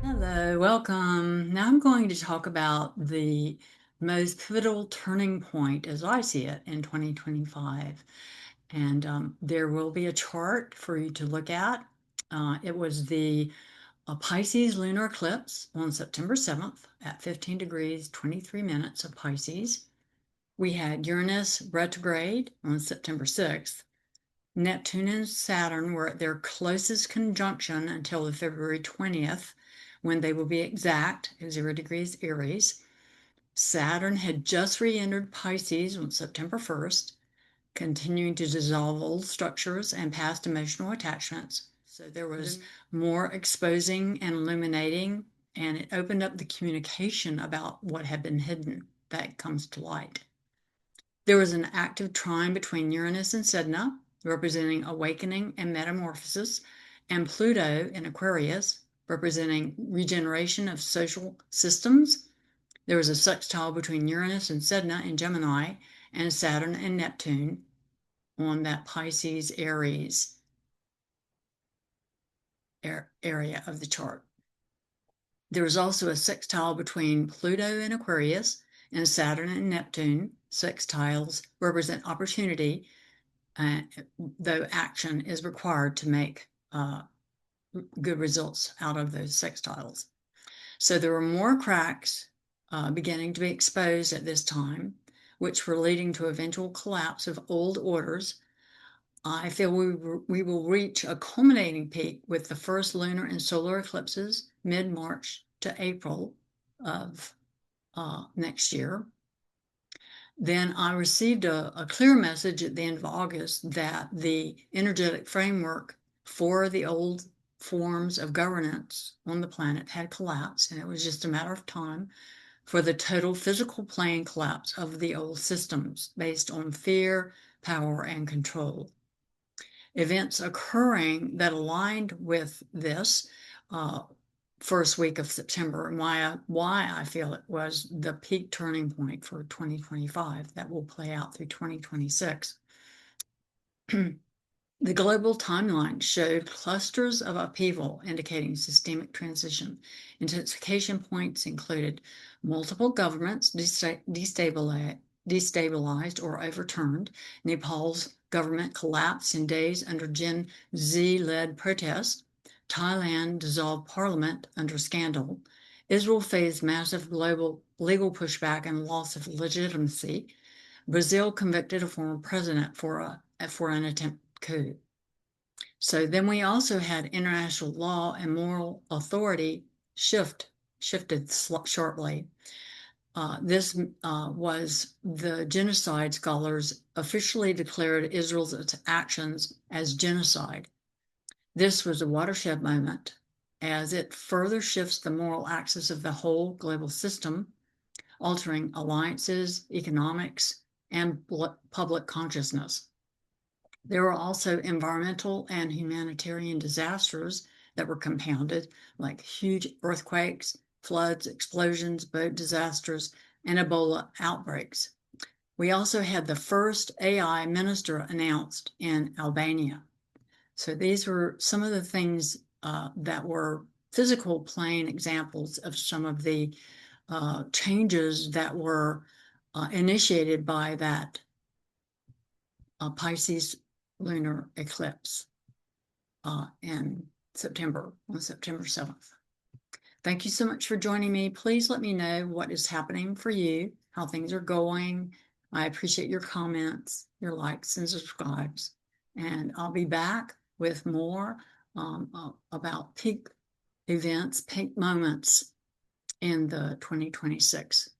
Hello, welcome. Now I'm going to talk about the most pivotal turning point as I see it in 2025. And there will be a chart for you to look at. It was the Pisces lunar eclipse on September 7th at 15 degrees 23 minutes of Pisces. We had Uranus retrograde on September 6th. Neptune and Saturn were at their closest conjunction until the February 20th, when they will be exact at 0 degrees Aries. Saturn had just re-entered Pisces on September 1st, continuing to dissolve old structures and past emotional attachments. So there was more exposing and illuminating, and it opened up the communication about what had been hidden that comes to light. There was an active trine between Uranus and Sedna, representing awakening and metamorphosis, and Pluto in Aquarius, representing regeneration of social systems. There was a sextile between Uranus and Sedna in Gemini, and Saturn and Neptune on that Pisces Aries area of the chart. There was also a sextile between Pluto and Aquarius, and Saturn and Neptune. Sextiles represent opportunity, though action is required to make good results out of those sextiles. So there were more cracks beginning to be exposed at this time, which were leading to eventual collapse of old orders. I feel we will reach a culminating peak with the first lunar and solar eclipses mid-March to April of next year. Then I received a clear message at the end of August that the energetic framework for the old forms of governance on the planet had collapsed, and it was just a matter of time for the total physical plane collapse of the old systems based on fear, power, and control. Events occurring that aligned with this first week of September, and why I feel it was the peak turning point for 2025 that will play out through 2026. The global timeline showed clusters of upheaval indicating systemic transition. Intensification points included multiple governments destabilized or overturned. Nepal's government collapsed in days under Gen Z-led protests. Thailand dissolved parliament under scandal. Israel faced massive global legal pushback and loss of legitimacy. Brazil convicted a former president for an attempt coup. So then we also had international law and moral authority shifted sharply. This was the genocide scholars officially declared Israel's actions as genocide. This was a watershed moment as it further shifts the moral axis of the whole global system, altering alliances, economics, and public consciousness. There were also environmental and humanitarian disasters that were compounded, like huge earthquakes, floods, explosions, boat disasters, and Ebola outbreaks. We also had the first AI minister announced in Albania. So these were some of the things that were physical plane examples of some of the changes that were initiated by that Pisces lunar eclipse in September, on September 7th. Thank you so much for joining me. Please let me know what is happening for you, how things are going. I appreciate your comments, your likes and subscribes. And I'll be back with more about peak events, peak moments in the 2026